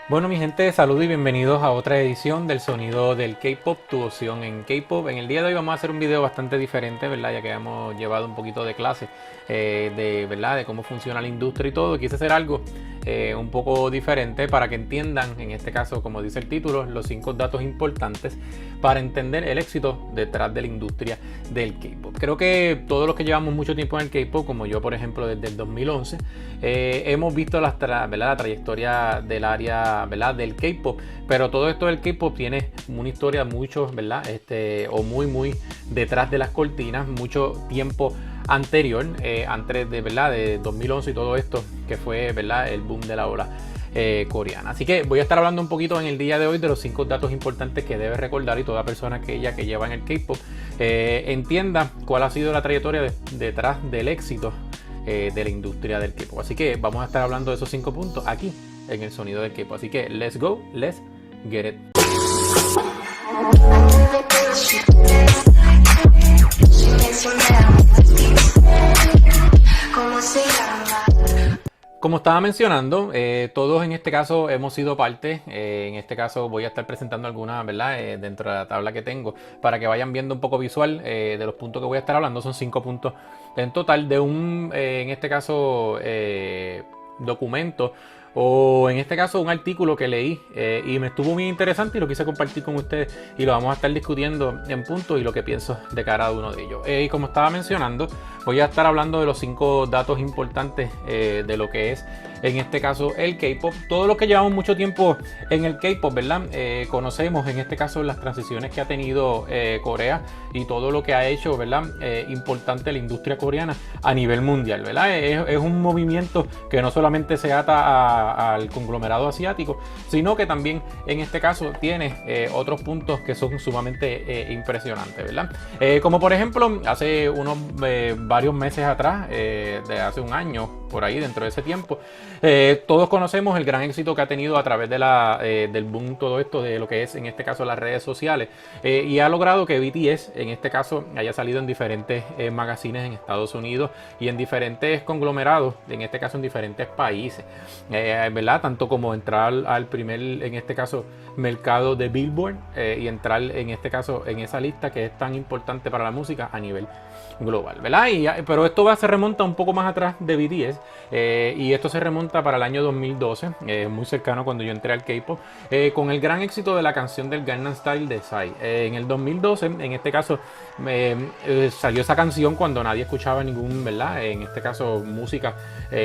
Bueno, mi gente, saludos y bienvenidos a otra edición del sonido del K-Pop, tu opción en K-Pop. En el día de hoy vamos a hacer un video bastante diferente, ¿verdad? Ya que hemos llevado un poquito de clase ¿verdad? De cómo funciona la industria y todo. Quise hacer algo un poco diferente para que entiendan, en este caso, como dice el título, los 5 datos importantes para entender el éxito detrás de la industria del K-Pop. Creo que todos los que llevamos mucho tiempo en el K-Pop, como yo, por ejemplo, desde el 2011, hemos visto la trayectoria del área, ¿verdad? Del K-Pop, pero todo esto del K-Pop tiene una historia mucho, ¿verdad? O muy detrás de las cortinas, mucho tiempo anterior, antes de, ¿verdad? De 2011 y todo esto, que fue, ¿verdad? El boom de la ola coreana. Así que voy a estar hablando un poquito en el día de hoy de los 5 datos importantes que debes recordar y toda persona que lleva en el K-Pop entienda cuál ha sido la trayectoria detrás del éxito de la industria del K-Pop. Así que vamos a estar hablando de esos 5 puntos aquí en el sonido del K-Pop. Así que let's go, let's get it. Como estaba mencionando, todos en este caso hemos sido parte. En este caso voy a estar presentando algunas, ¿verdad? Dentro de la tabla que tengo, para que vayan viendo un poco visual de los puntos que voy a estar hablando. Son 5 puntos en total de un, en este caso, documento, o en este caso un artículo que leí y me estuvo muy interesante y lo quise compartir con ustedes y lo vamos a estar discutiendo en punto y lo que pienso de cada uno de ellos. Y como estaba mencionando, voy a estar hablando de los 5 datos importantes de lo que es en este caso el K-Pop. Todos los que llevamos mucho tiempo en el K-Pop, ¿verdad? Conocemos en este caso las transiciones que ha tenido Corea y todo lo que ha hecho, ¿verdad? Importante la industria coreana a nivel mundial, ¿verdad? Es un movimiento que no solamente se ata al conglomerado asiático, sino que también en este caso tiene otros puntos que son sumamente impresionantes, ¿verdad? Como por ejemplo, hace unos varios meses atrás, de hace un año, por ahí dentro de ese tiempo, todos conocemos el gran éxito que ha tenido a través de del boom, todo esto de lo que es en este caso las redes sociales, y ha logrado que BTS en este caso haya salido en diferentes magazines en Estados Unidos y en diferentes conglomerados, en este caso en diferentes países, ¿verdad? Tanto como entrar al primer, en este caso, mercado de Billboard y entrar en este caso en esa lista que es tan importante para la música a nivel global, ¿verdad? Pero esto se remonta un poco más atrás de BTS, y esto se remonta para el año 2012, muy cercano cuando yo entré al K-Pop, con el gran éxito de la canción del Gangnam Style de Psy. En el 2012, en este caso, salió esa canción cuando nadie escuchaba ningún, ¿verdad? En este caso, música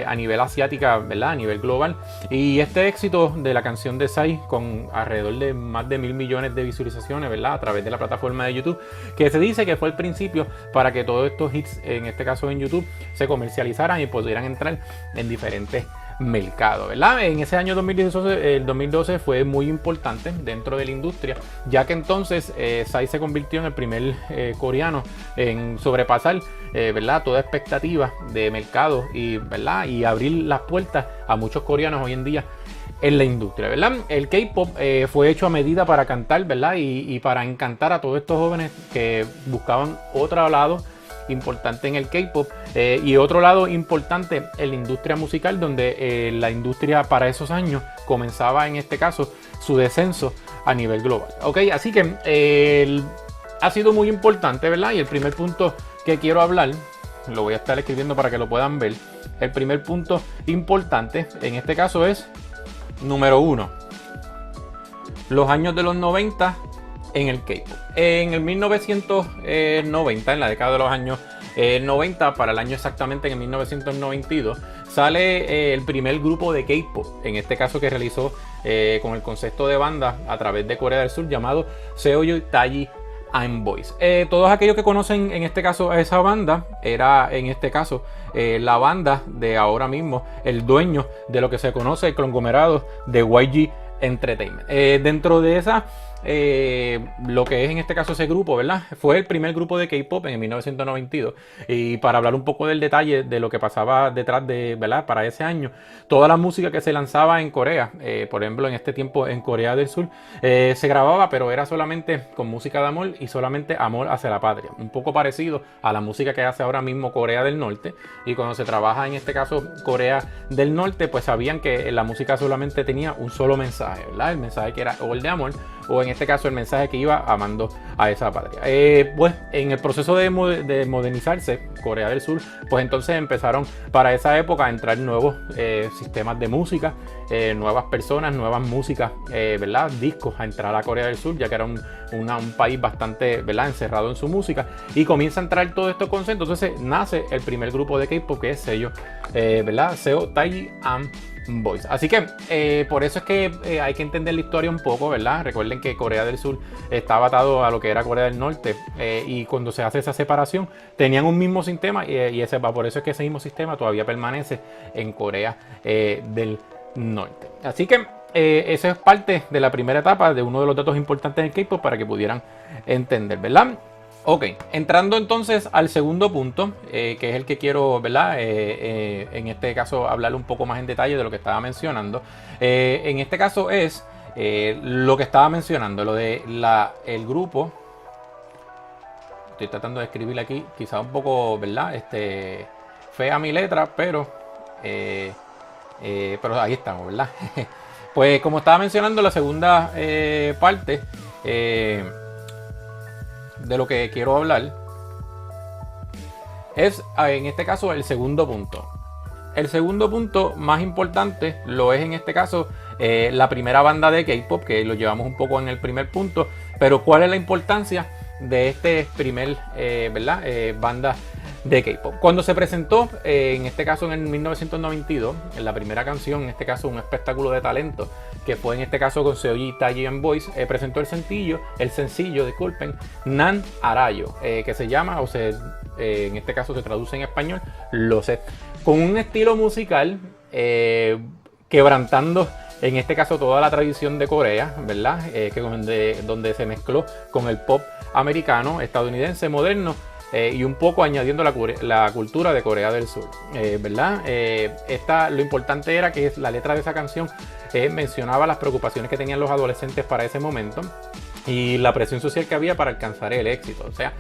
a nivel asiática, ¿verdad? A nivel global. Y este éxito de la canción de Psy, con alrededor de más de 1.000 millones de visualizaciones, ¿verdad? A través de la plataforma de YouTube, que se dice que fue el principio para que todos estos hits, en este caso en YouTube, se comercializaran y pudieran entrar en diferentes mercados, ¿verdad? En ese año 2012, el 2012 fue muy importante dentro de la industria, ya que entonces Psy se convirtió en el primer coreano en sobrepasar, ¿verdad? Toda expectativa de mercado y, ¿verdad? Y abrir las puertas a muchos coreanos hoy en día en la industria, ¿verdad? El K-Pop fue hecho a medida para cantar, ¿verdad? Y para encantar a todos estos jóvenes que buscaban otro lado importante en el K-Pop y otro lado importante en la industria musical, donde la industria para esos años comenzaba en este caso su descenso a nivel global. Ok, así que ha sido muy importante, ¿verdad? Y el primer punto que quiero hablar, lo voy a estar escribiendo para que lo puedan ver. El primer punto importante en este caso es número 1, los años de los 90 en el K-Pop. En el 1990, en la década de los años 90, para el año exactamente en el 1992, sale el primer grupo de K-Pop, en este caso que realizó con el concepto de banda a través de Corea del Sur, llamado Seoyu Taiji and Boys. Todos aquellos que conocen en este caso a esa banda, era en este caso la banda de ahora mismo, el dueño de lo que se conoce el conglomerado de YG Entertainment. Dentro de esa lo que es en este caso ese grupo, ¿verdad? Fue el primer grupo de K-pop en 1992. Y para hablar un poco del detalle de lo que pasaba detrás de, ¿verdad? Para ese año, toda la música que se lanzaba en Corea, por ejemplo, en este tiempo en Corea del Sur, se grababa, pero era solamente con música de amor y solamente amor hacia la patria. Un poco parecido a la música que hace ahora mismo Corea del Norte. Y cuando se trabaja en este caso Corea del Norte, pues sabían que la música solamente tenía un solo mensaje, ¿verdad? El mensaje que era o el de amor, o en este caso el mensaje que iba amando a esa patria. Pues en el proceso de modernizarse Corea del Sur, pues entonces empezaron para esa época a entrar nuevos sistemas de música, nuevas personas, nuevas músicas, ¿verdad? Discos a entrar a Corea del Sur, ya que era un país bastante, ¿verdad? Encerrado en su música, y comienza a entrar todo esto concepto. Entonces nace el primer grupo de K-pop, que es Seo, ¿verdad? Seo, Taiji and Boys. Así que por eso es que hay que entender la historia un poco, ¿verdad? Recuerden que Corea del Sur estaba atado a lo que era Corea del Norte, y cuando se hace esa separación tenían un mismo sistema, y por eso es que ese mismo sistema todavía permanece en Corea del Norte. Así que esa es parte de la primera etapa, de uno de los datos importantes del K-pop para que pudieran entender, ¿verdad? Ok, entrando entonces al segundo punto, que es el que quiero, ¿verdad? En este caso hablar un poco más en detalle de lo que estaba mencionando. En este caso es lo que estaba mencionando, lo de el grupo. Estoy tratando de escribir aquí, quizá un poco, ¿verdad? Fea mi letra, pero ahí estamos, ¿verdad? Pues como estaba mencionando, la segunda parte de lo que quiero hablar es en este caso el segundo punto. El segundo punto más importante lo es en este caso la primera banda de K-pop, que lo llevamos un poco en el primer punto, pero ¿cuál es la importancia de este primer ¿verdad? Banda de K-pop? Cuando se presentó en este caso en el 1992, en la primera canción, en este caso un espectáculo de talento, que fue en este caso con Seoji, Taiji and Boys, presentó el sencillo, disculpen, Nan Arayo, que se llama, en este caso se traduce en español, Lo sé, con un estilo musical quebrantando en este caso toda la tradición de Corea, ¿verdad? Donde se mezcló con el pop americano, estadounidense, moderno, y un poco añadiendo la cultura de Corea del Sur, ¿verdad? Lo importante era que la letra de esa canción mencionaba las preocupaciones que tenían los adolescentes para ese momento y la presión social que había para alcanzar el éxito. O sea,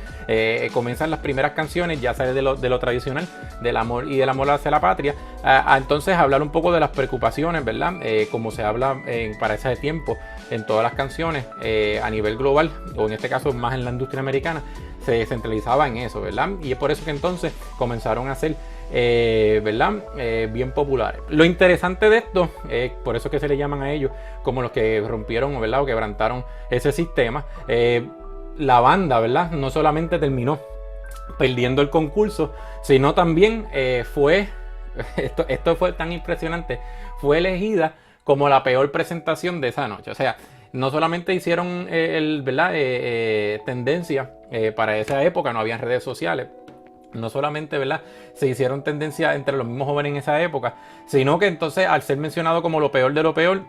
comienzan las primeras canciones, ya sale de lo tradicional, del amor y del amor hacia la patria, entonces hablar un poco de las preocupaciones, ¿verdad? Como se habla para ese tiempo en todas las canciones a nivel global, o en este caso más en la industria americana, se centralizaba en eso, ¿verdad? Y es por eso que entonces comenzaron a ser ¿verdad? Bien populares. Lo interesante de esto, por eso que se le llaman a ellos como los que rompieron, ¿verdad? O quebrantaron ese sistema. La banda, ¿verdad? No solamente terminó perdiendo el concurso, sino también esto fue tan impresionante, fue elegida como la peor presentación de esa noche. O sea, no solamente hicieron ¿verdad? Tendencia para esa época, no habían redes sociales. No solamente, ¿verdad? Se hicieron tendencia entre los mismos jóvenes en esa época, sino que entonces, al ser mencionado como lo peor de lo peor,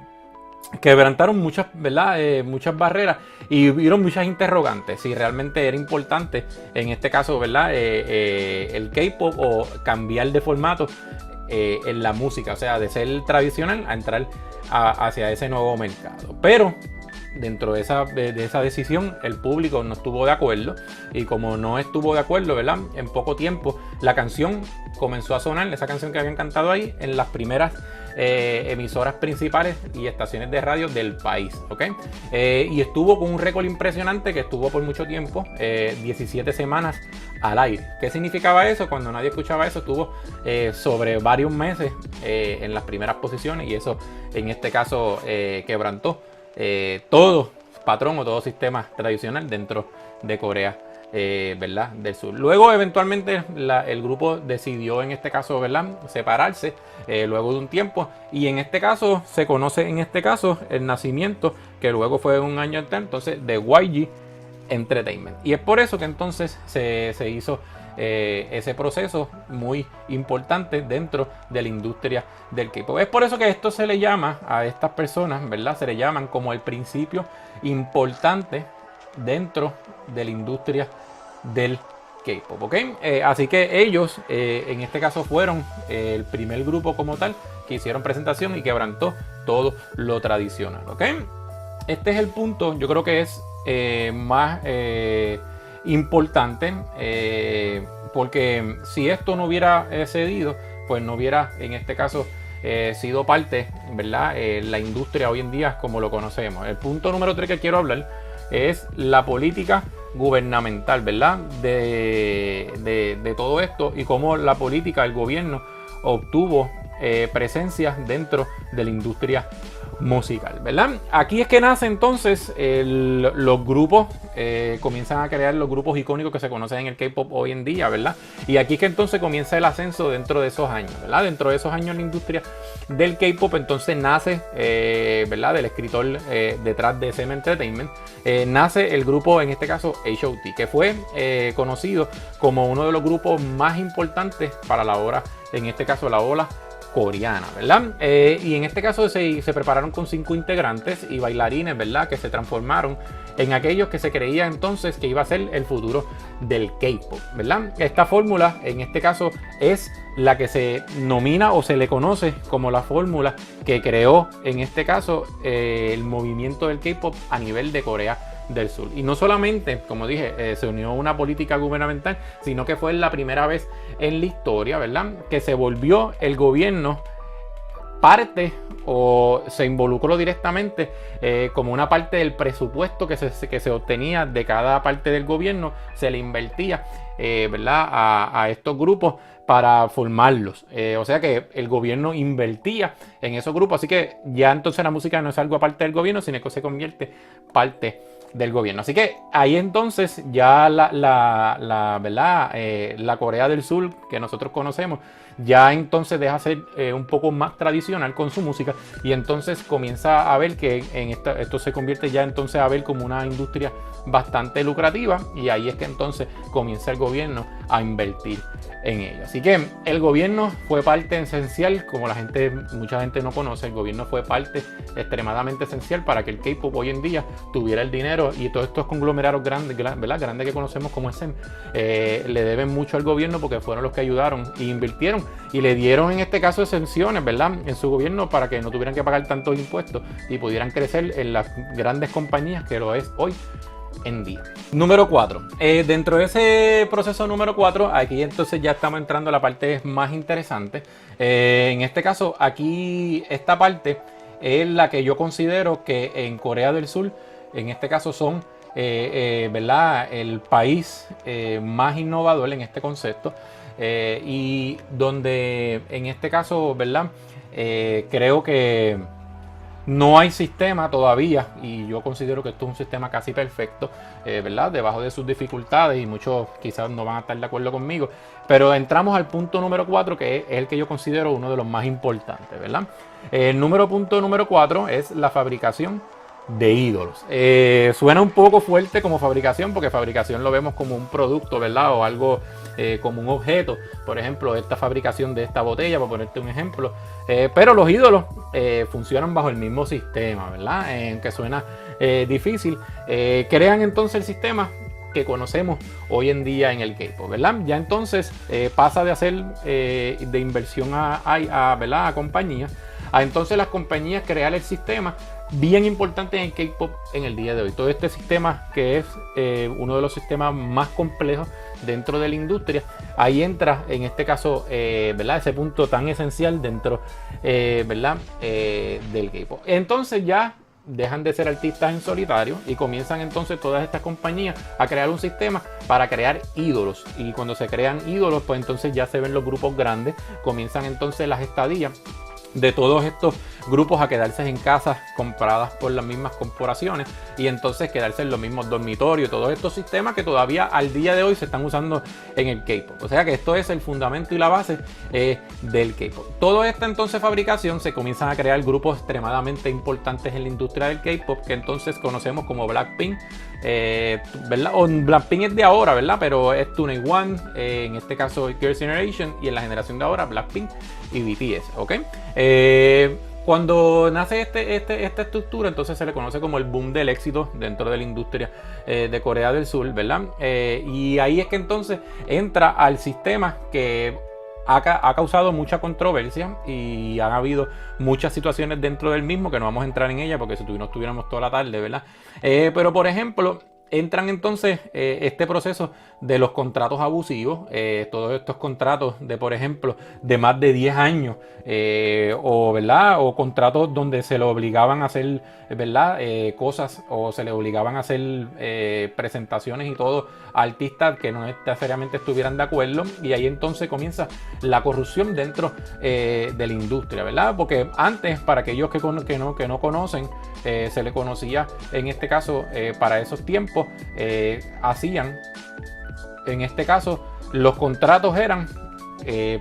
quebrantaron muchas, ¿verdad? Muchas barreras y hubieron muchas interrogantes si realmente era importante, en este caso, ¿verdad? El K-pop, o cambiar de formato en la música, o sea, de ser tradicional a entrar hacia ese nuevo mercado. Pero dentro de esa decisión el público no estuvo de acuerdo, y como no estuvo de acuerdo, ¿verdad? En poco tiempo la canción comenzó a sonar, esa canción que habían cantado ahí, en las primeras emisoras principales y estaciones de radio del país, ¿ok? Y estuvo con un récord impresionante que estuvo por mucho tiempo, 17 semanas al aire. ¿Qué significaba eso? Cuando nadie escuchaba eso, estuvo sobre varios meses en las primeras posiciones, y eso en este caso quebrantó todo patrón o todo sistema tradicional dentro de Corea, ¿verdad? Del Sur. Luego, eventualmente, el grupo decidió, en este caso, ¿verdad? Separarse luego de un tiempo, y en este caso se conoce, en este caso, el nacimiento, que luego fue un año antes, entonces, de YG Entertainment. Y es por eso que entonces se hizo ese proceso muy importante dentro de la industria del K-pop. Es por eso que esto se le llama a estas personas, ¿verdad? Se le llaman como el principio importante dentro de la industria del K-pop, ¿ok? Así que ellos, en este caso, fueron el primer grupo como tal que hicieron presentación y quebrantó todo lo tradicional, ¿ok? Este es el punto, yo creo que es más importante, porque si esto no hubiera cedido, pues no hubiera, en este caso, sido parte, ¿verdad? La industria hoy en día como lo conocemos. El punto número 3 que quiero hablar es la política gubernamental, ¿verdad? De todo esto y cómo la política, el gobierno obtuvo presencia dentro de la industria musical, ¿verdad? Aquí es que nace entonces los grupos, comienzan a crear los grupos icónicos que se conocen en el K-pop hoy en día, ¿verdad? Y aquí es que entonces comienza el ascenso dentro de esos años, ¿verdad? Dentro de esos años la industria del K-pop entonces nace, ¿verdad? Del escritor detrás de SM Entertainment, nace el grupo, en este caso H.O.T., que fue conocido como uno de los grupos más importantes para la ola, en este caso la ola coreana, ¿verdad? Y en este caso se prepararon con 5 integrantes y bailarines, ¿verdad? Que se transformaron en aquellos que se creía entonces que iba a ser el futuro del K-pop, ¿verdad? Esta fórmula, en este caso, es la que se nomina o se le conoce como la fórmula que creó, en este caso, el movimiento del K-pop a nivel de Corea del Sur. Y no solamente, como dije, se unió a una política gubernamental, sino que fue la primera vez en la historia, ¿verdad? Que se volvió el gobierno parte o se involucró directamente como una parte del presupuesto que se obtenía de cada parte del gobierno, se le invertía, ¿verdad? A estos grupos para formarlos. O sea que el gobierno invertía en esos grupos, así que ya entonces la música no es algo aparte del gobierno, sino que se convierte parte del gobierno. Así que ahí entonces ya ¿verdad? La Corea del Sur que nosotros conocemos ya entonces deja ser un poco más tradicional con su música y entonces comienza a ver que esto se convierte ya entonces a ver como una industria bastante lucrativa y ahí es que entonces comienza el gobierno a invertir en ello. Así que el gobierno fue parte esencial, como mucha gente no conoce, el gobierno fue parte extremadamente esencial para que el K-pop hoy en día tuviera el dinero y todos estos conglomerados grandes, ¿verdad? Grandes que conocemos como SM, le deben mucho al gobierno porque fueron los que ayudaron e invirtieron y le dieron en este caso exenciones, ¿verdad? En su gobierno para que no tuvieran que pagar tantos impuestos y pudieran crecer en las grandes compañías que lo es hoy en día. Número 4. Dentro de ese proceso número 4, aquí entonces ya estamos entrando a la parte más interesante. En este caso, aquí esta parte es la que yo considero que en Corea del Sur, en este caso son, ¿verdad? El país más innovador en este concepto y donde en este caso, ¿verdad? Creo que no hay sistema todavía y yo considero que esto es un sistema casi perfecto, ¿verdad? Debajo de sus dificultades y muchos quizás no van a estar de acuerdo conmigo, pero entramos al punto número 4 que es el que yo considero uno de los más importantes, ¿verdad? El punto número 4 es la fabricación de ídolos. Suena un poco fuerte como fabricación porque fabricación lo vemos como un producto, ¿verdad? O algo como un objeto, por ejemplo esta fabricación de esta botella, por ponerte un ejemplo, pero los ídolos funcionan bajo el mismo sistema, ¿verdad? Que suena difícil, crean entonces el sistema que conocemos hoy en día en el K-pop, ¿verdad? Ya entonces pasa de hacer de inversión ¿verdad? A compañías, a entonces las compañías crear el sistema bien importante en el K-pop en el día de hoy. Todo este sistema que es uno de los sistemas más complejos dentro de la industria, ahí entra en este caso, ¿verdad? Ese punto tan esencial dentro, ¿verdad? Del K-pop. Entonces ya dejan de ser artistas en solitario y comienzan entonces todas estas compañías a crear un sistema para crear ídolos, y cuando se crean ídolos pues entonces ya se ven los grupos grandes, comienzan entonces las estadías de todos estos grupos a quedarse en casas compradas por las mismas corporaciones y entonces quedarse en los mismos dormitorios, todos estos sistemas que todavía al día de hoy se están usando en el K-pop. O sea que esto es el fundamento y la base del K-pop. Toda esta entonces fabricación se comienzan a crear grupos extremadamente importantes en la industria del K-pop que entonces conocemos como Blackpink, ¿verdad? O Blackpink es de ahora, ¿verdad? Pero es 2NE1, en este caso Girls' Generation, y en la generación de ahora Blackpink y BTS, ¿ok? Cuando nace esta estructura, entonces se le conoce como el boom del éxito dentro de la industria de Corea del Sur, ¿verdad? Y ahí es que entonces entra al sistema que ha causado mucha controversia y han habido muchas situaciones dentro del mismo que no vamos a entrar en ella porque si no estuviéramos toda la tarde, ¿verdad? Pero por ejemplo, entran entonces este proceso de los contratos abusivos, todos estos contratos de, por ejemplo, de más de 10 años, ¿verdad? O contratos donde se le obligaban a hacer, ¿verdad? Cosas, o se le obligaban a hacer presentaciones y todo a artistas que no necesariamente estuvieran de acuerdo, y ahí entonces comienza la corrupción dentro de la industria, ¿verdad? Porque antes, para aquellos que no conocen, se le conocía en este caso, para esos tiempos, hacían, en este caso, los contratos eran,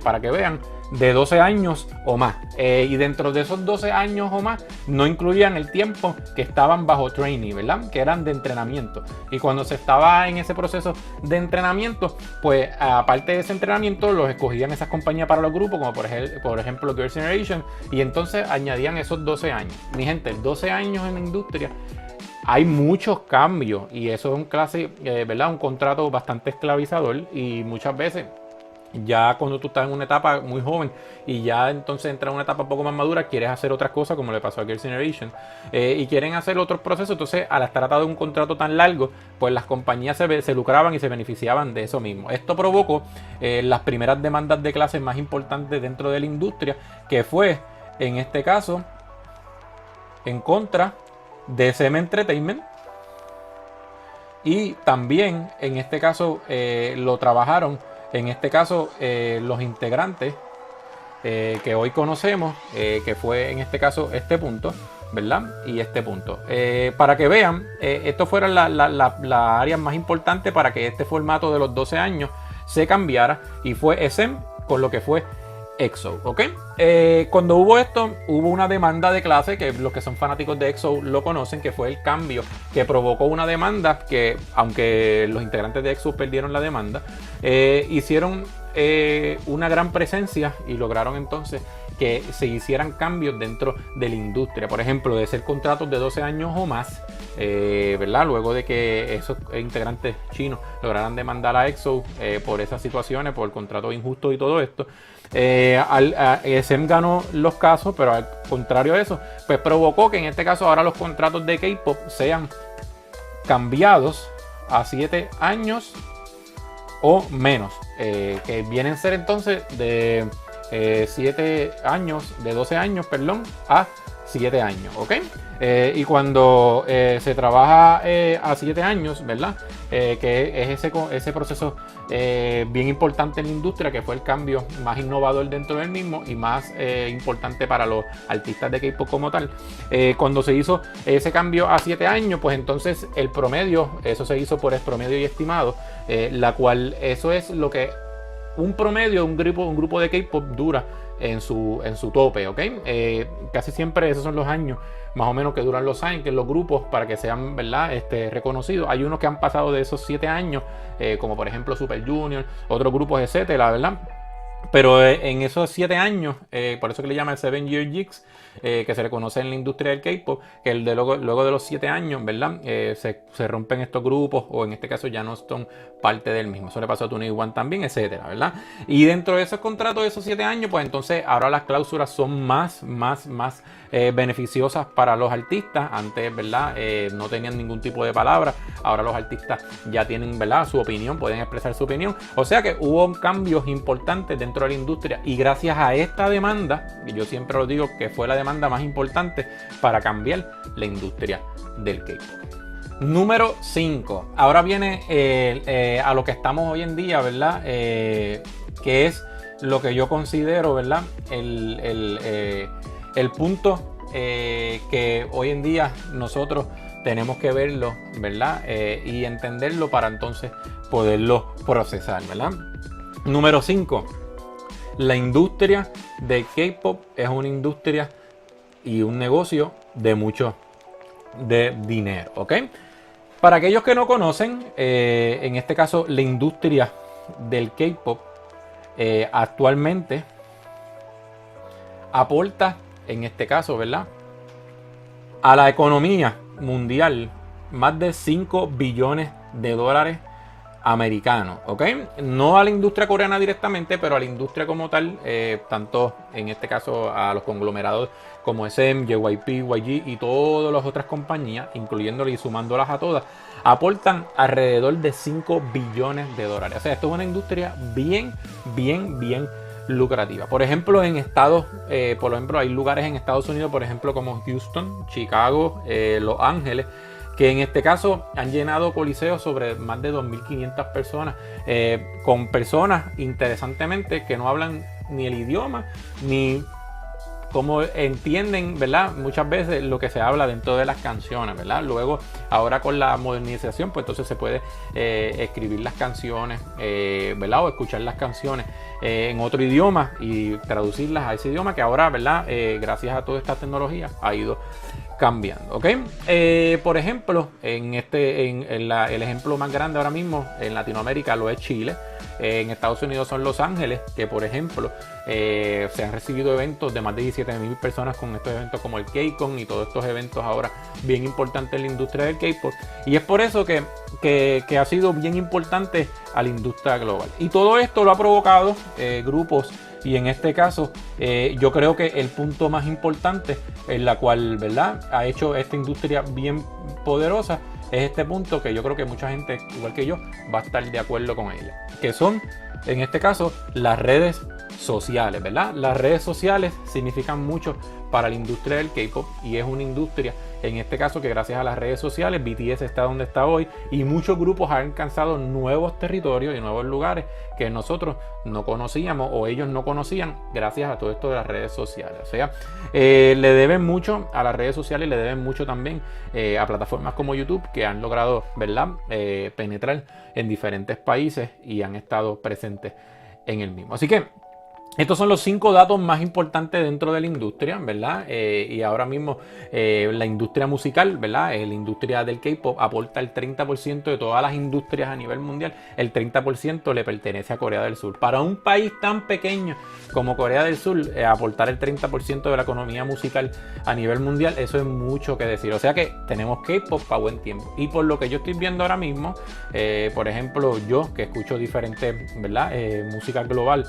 para que vean, de 12 años o más, y dentro de esos 12 años o más no incluían el tiempo que estaban bajo trainee, ¿verdad? Que eran de entrenamiento, y cuando se estaba en ese proceso de entrenamiento, pues aparte de ese entrenamiento los escogían esas compañías para los grupos, como por ejemplo Girls' Generation, y entonces añadían esos 12 años. Mi gente, 12 años en la industria, hay muchos cambios, y eso es un ¿verdad? Un contrato bastante esclavizador, y muchas veces ya cuando tú estás en una etapa muy joven y ya entonces entras en una etapa un poco más madura, quieres hacer otras cosas, como le pasó a Girls' Generation, y quieren hacer otros procesos. Entonces, al estar atado de un contrato tan largo, pues las compañías se lucraban y se beneficiaban de eso mismo. Esto provocó las primeras demandas de clases más importantes dentro de la industria, que fue, en este caso, en contra de SM Entertainment, y también en este caso lo trabajaron, en este caso, los integrantes que hoy conocemos, que fue en este caso este punto, ¿verdad? Y este punto. Para que vean, esto fueron las áreas más importantes para que este formato de los 12 años se cambiara, y fue SM con lo que fue EXO, ¿ok? Cuando hubo esto, hubo una demanda de clase, que los que son fanáticos de EXO lo conocen, que fue el cambio que provocó una demanda que, aunque los integrantes de EXO perdieron la demanda, hicieron una gran presencia y lograron entonces que se hicieran cambios dentro de la industria. Por ejemplo, de ser contratos de 12 años o más, ¿verdad? Luego de que esos integrantes chinos lograran demandar a EXO por esas situaciones, por el contrato injusto y todo esto, SM ganó los casos, pero al contrario de eso, pues provocó que en este caso ahora los contratos de K-pop sean cambiados a 7 años o menos, que vienen a ser entonces de 7 años, de 12 años, perdón, a 7 años, ¿ok? Y cuando se trabaja a 7 años, ¿verdad? Que es ese proceso bien importante en la industria, que fue el cambio más innovador dentro del mismo y más importante para los artistas de K-pop como tal. Cuando se hizo ese cambio a 7 años, pues entonces el promedio, eso se hizo por el promedio y estimado, la cual eso es lo que un promedio, un grupo de K-pop dura en su tope, ¿ok? Casi siempre esos son los años más o menos que duran los años, que los grupos, para que sean, ¿verdad? Reconocidos. Hay unos que han pasado de esos 7 años, como por ejemplo Super Junior, otros grupos, etcétera, ¿verdad? Pero en esos 7 años, por eso que le llama el 7-year Jigs, que se le conoce en la industria del K-pop, que luego de los 7 años, ¿verdad? Se rompen estos grupos, o en este caso ya no son parte del mismo. Eso le pasó a 2NE1 también, etcétera, ¿verdad? Y dentro de esos contratos de esos 7 años, pues entonces ahora las cláusulas son más beneficiosas para los artistas. Antes, ¿verdad? No tenían ningún tipo de palabra. Ahora los artistas ya tienen, ¿verdad? Su opinión, pueden expresar su opinión. O sea que hubo cambios importantes dentro de la industria, y gracias a esta demanda, y yo siempre lo digo que fue la demanda más importante para cambiar la industria del K-pop. Número 5. Ahora viene a lo que estamos hoy en día, ¿verdad? Que es lo que yo considero, ¿verdad? El punto que hoy en día nosotros tenemos que verlo, ¿verdad? Y entenderlo para entonces poderlo procesar, ¿verdad? Número 5. La industria del K-pop es una industria y un negocio de mucho de dinero, ¿ok? Para aquellos que no conocen, en este caso la industria del K-pop actualmente aporta, en este caso, ¿verdad?, a la economía mundial más de 5 billones de dólares americanos, ¿ok? No a la industria coreana directamente, pero a la industria como tal, tanto en este caso a los conglomerados como SM, JYP, YG y todas las otras compañías, incluyéndolas y sumándolas a todas, aportan alrededor de 5 billones de dólares. O sea, esto es una industria bien lucrativa. Por ejemplo, en estados, hay lugares en Estados Unidos, por ejemplo, como Houston, Chicago, Los Ángeles, que en este caso han llenado coliseos sobre más de 2.500 personas, con personas, interesantemente, que no hablan ni el idioma, ni cómo entienden, ¿verdad?, muchas veces lo que se habla dentro de las canciones, ¿verdad? Luego, ahora con la modernización, pues entonces se puede escribir las canciones, ¿verdad?, o escuchar las canciones en otro idioma y traducirlas a ese idioma que ahora, ¿verdad?, gracias a toda esta tecnología ha ido cambiando, ¿ok? Por ejemplo, el ejemplo más grande ahora mismo en Latinoamérica lo es Chile. En Estados Unidos son Los Ángeles, que por ejemplo se han recibido eventos de más de 17.000 personas con estos eventos como el K-Con y todos estos eventos ahora bien importantes en la industria del K-Pop. Y es por eso que ha sido bien importante a la industria global. Y todo esto lo ha provocado grupos. Y en este caso, yo creo que el punto más importante en la cual, ¿verdad?, ha hecho esta industria bien poderosa es este punto que yo creo que mucha gente, igual que yo, va a estar de acuerdo con ella. Que son, en este caso, las redes sociales, ¿verdad? Las redes sociales significan mucho para la industria del K-pop y es una industria, en este caso, que gracias a las redes sociales BTS está donde está hoy y muchos grupos han alcanzado nuevos territorios y nuevos lugares que nosotros no conocíamos o ellos no conocían gracias a todo esto de las redes sociales. O sea, le deben mucho a las redes sociales, le deben mucho también a plataformas como YouTube que han logrado, ¿verdad?, penetrar en diferentes países y han estado presentes en el mismo. Así que estos son los 5 datos más importantes dentro de la industria, ¿verdad? Y ahora mismo la industria musical, ¿verdad? La industria del K-pop aporta el 30% de todas las industrias a nivel mundial. El 30% le pertenece a Corea del Sur. Para un país tan pequeño como Corea del Sur, aportar el 30% de la economía musical a nivel mundial, eso es mucho que decir. O sea que tenemos K-pop para buen tiempo. Y por lo que yo estoy viendo ahora mismo, por ejemplo, yo que escucho diferentes, ¿verdad?, música global,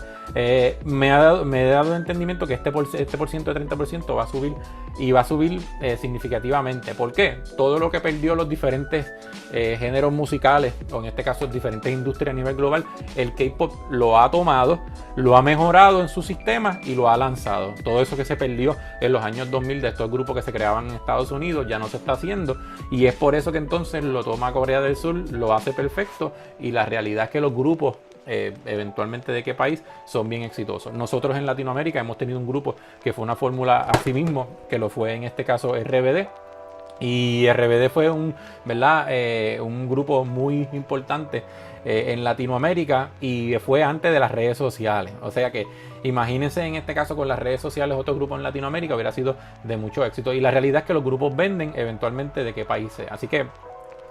me he dado entendimiento que este por ciento de 30% va a subir y va a subir significativamente. ¿Por qué? Todo lo que perdió los diferentes géneros musicales, o en este caso diferentes industrias a nivel global, el K-pop lo ha tomado, lo ha mejorado en su sistema y lo ha lanzado. Todo eso que se perdió en los años 2000 de estos grupos que se creaban en Estados Unidos ya no se está haciendo y es por eso que entonces lo toma Corea del Sur, lo hace perfecto y la realidad es que los grupos eventualmente de qué país son bien exitosos. Nosotros en Latinoamérica hemos tenido un grupo que fue una fórmula a sí mismo, que lo fue en este caso RBD. Y RBD fue un grupo muy importante en Latinoamérica y fue antes de las redes sociales. O sea que imagínense en este caso con las redes sociales otro grupo en Latinoamérica hubiera sido de mucho éxito. Y la realidad es que los grupos venden eventualmente de qué país sea. Así que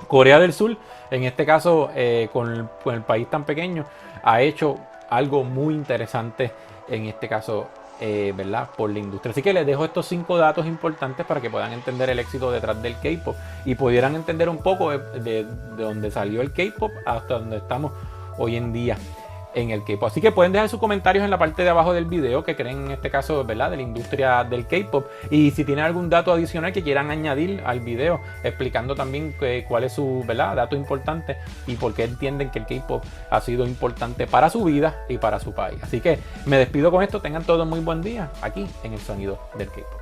Corea del Sur, en este caso con el país tan pequeño, ha hecho algo muy interesante en este caso, ¿verdad?, por la industria. Así que les dejo estos 5 datos importantes para que puedan entender el éxito detrás del K-pop y pudieran entender un poco de dónde salió el K-pop hasta donde estamos hoy en día en el K-pop. Así que pueden dejar sus comentarios en la parte de abajo del video que creen en este caso, ¿verdad?, de la industria del K-pop y si tienen algún dato adicional que quieran añadir al video explicando también cuál es su, ¿verdad?, dato importante y por qué entienden que el K-pop ha sido importante para su vida y para su país. Así que me despido con esto, tengan todos muy buen día aquí en el sonido del K-pop.